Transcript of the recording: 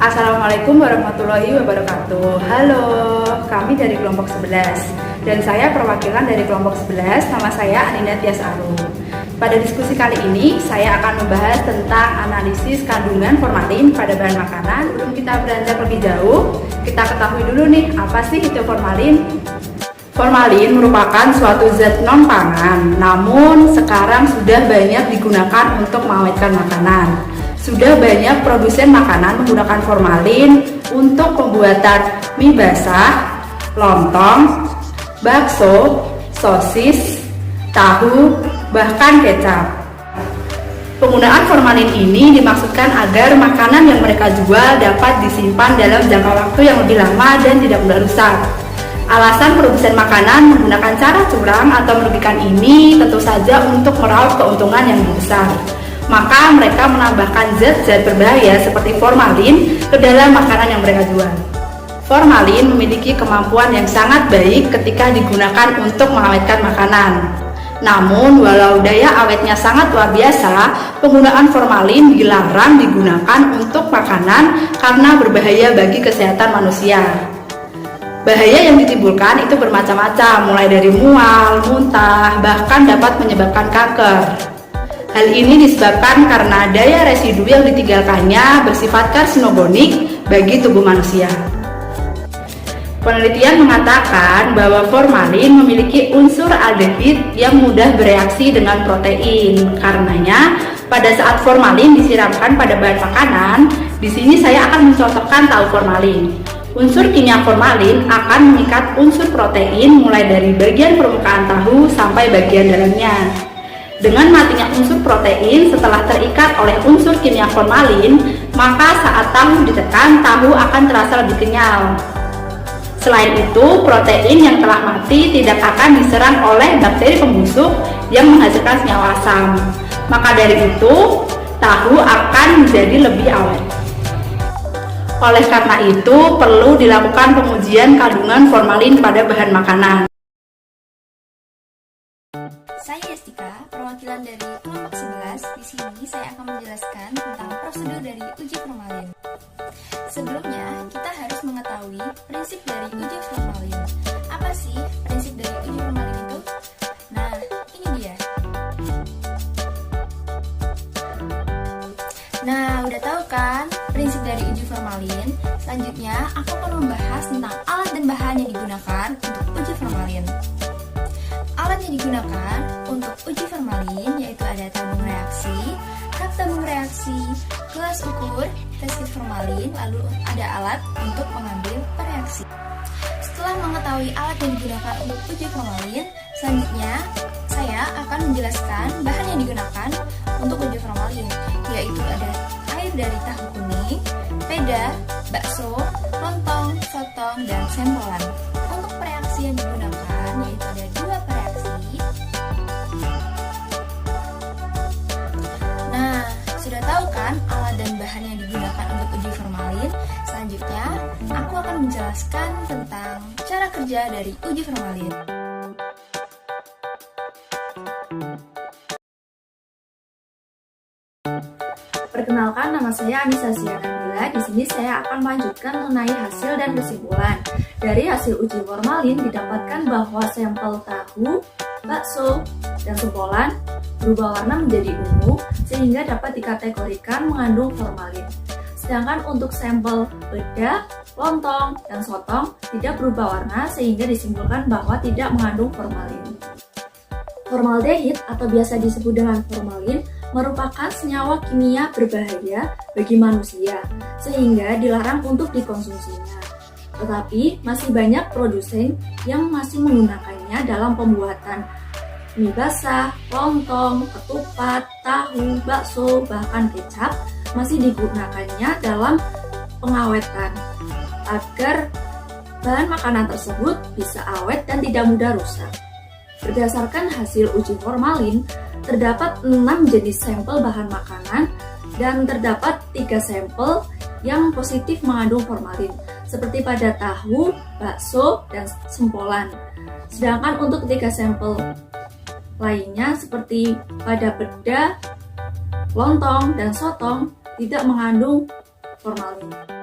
Assalamualaikum warahmatullahi wabarakatuh. Halo, kami dari kelompok 11 dan saya perwakilan dari kelompok 11. Nama saya Anina Tias Arum. Pada diskusi kali ini saya akan membahas tentang analisis kandungan formalin pada bahan makanan. Sebelum kita beranjak lebih jauh, kita ketahui dulu nih, apa sih itu formalin? Formalin merupakan suatu zat non-pangan, namun sekarang sudah banyak digunakan untuk mengawetkan makanan. Sudah banyak produsen makanan menggunakan formalin untuk pembuatan mie basah, lontong, bakso, sosis, tahu, bahkan kecap. Penggunaan formalin ini dimaksudkan agar makanan yang mereka jual dapat disimpan dalam jangka waktu yang lebih lama dan tidak mudah rusak. Alasan produsen makanan menggunakan cara curang atau merugikan ini tentu saja untuk meraup keuntungan yang lebih besar. Maka mereka menambahkan zat-zat berbahaya seperti formalin ke dalam makanan yang mereka jual. Formalin memiliki kemampuan yang sangat baik ketika digunakan untuk mengawetkan makanan. Namun, walau daya awetnya sangat luar biasa, penggunaan formalin dilarang digunakan untuk makanan karena berbahaya bagi kesehatan manusia. Bahaya yang ditimbulkan itu bermacam-macam, mulai dari mual, muntah, bahkan dapat menyebabkan kanker. Hal ini disebabkan karena daya residu yang ditinggalkannya bersifat karsinogenik bagi tubuh manusia. Penelitian mengatakan bahwa formalin memiliki unsur aldehid yang mudah bereaksi dengan protein. Karenanya, pada saat formalin disiramkan pada bahan makanan, di sini saya akan mencontohkan tahu formalin. Unsur kimia formalin akan mengikat unsur protein mulai dari bagian permukaan tahu sampai bagian dalamnya. Dengan matinya unsur protein setelah terikat oleh unsur kimia formalin, maka saat tahu ditekan, tahu akan terasa lebih kenyal. Selain itu, protein yang telah mati tidak akan diserang oleh bakteri pembusuk yang menghasilkan senyawa asam. Maka dari itu, tahu akan menjadi lebih awet. Oleh karena itu, perlu dilakukan pengujian kandungan formalin pada bahan makanan. Saya Estika, perwakilan dari kelompok 11. Di sini saya akan menjelaskan tentang prosedur dari uji formalin. Sebelumnya, kita harus mengetahui prinsip dari uji formalin. Apa sih prinsip dari uji formalin itu? Nah, ini dia. Nah, udah tahu kan prinsip dari uji formalin? Selanjutnya, aku akan membahas tentang alat dan bahan yang digunakan untuk uji formalin. Alat yang digunakan untuk uji formalin yaitu ada tabung reaksi, kap tabung reaksi, gelas ukur, tes kit formalin, lalu ada alat untuk mengambil reaksi. Setelah mengetahui alat yang digunakan untuk uji formalin, selanjutnya saya akan menjelaskan bahan yang digunakan untuk uji formalin, yaitu ada air dari tahu kuning, peda, bakso, lontong, sotong, dan sempolan. Untuk reaksi yang digunakan yaitu ada dua reaksi. Nah, sudah tahu kan alat dan bahan yang digunakan untuk uji formalin? Selanjutnya, aku akan menjelaskan tentang cara kerja dari uji formalin. Perkenalkan, nama saya Anissa Sianandila. Di sini saya akan melanjutkan mengenai hasil dan kesimpulan. Dari hasil uji formalin didapatkan bahwa sampel tahu, bakso, dan sempolan berubah warna menjadi ungu sehingga dapat dikategorikan mengandung formalin. Sedangkan untuk sampel peda, lontong, dan sotong tidak berubah warna sehingga disimpulkan bahwa tidak mengandung formalin. Formaldehid atau biasa disebut dengan formalin merupakan senyawa kimia berbahaya bagi manusia sehingga dilarang untuk dikonsumsinya. Tetapi masih banyak produsen yang masih menggunakannya dalam pembuatan mie basah, lontong, ketupat, tahu, bakso, bahkan kecap masih digunakannya dalam pengawetan agar bahan makanan tersebut bisa awet dan tidak mudah rusak. Berdasarkan hasil uji formalin, terdapat 6 jenis sampel bahan makanan dan terdapat 3 sampel yang positif mengandung formalin, seperti pada tahu, bakso, dan sempolan. Sedangkan untuk 3 sampel lainnya seperti pada peda, lontong, dan sotong tidak mengandung formalin.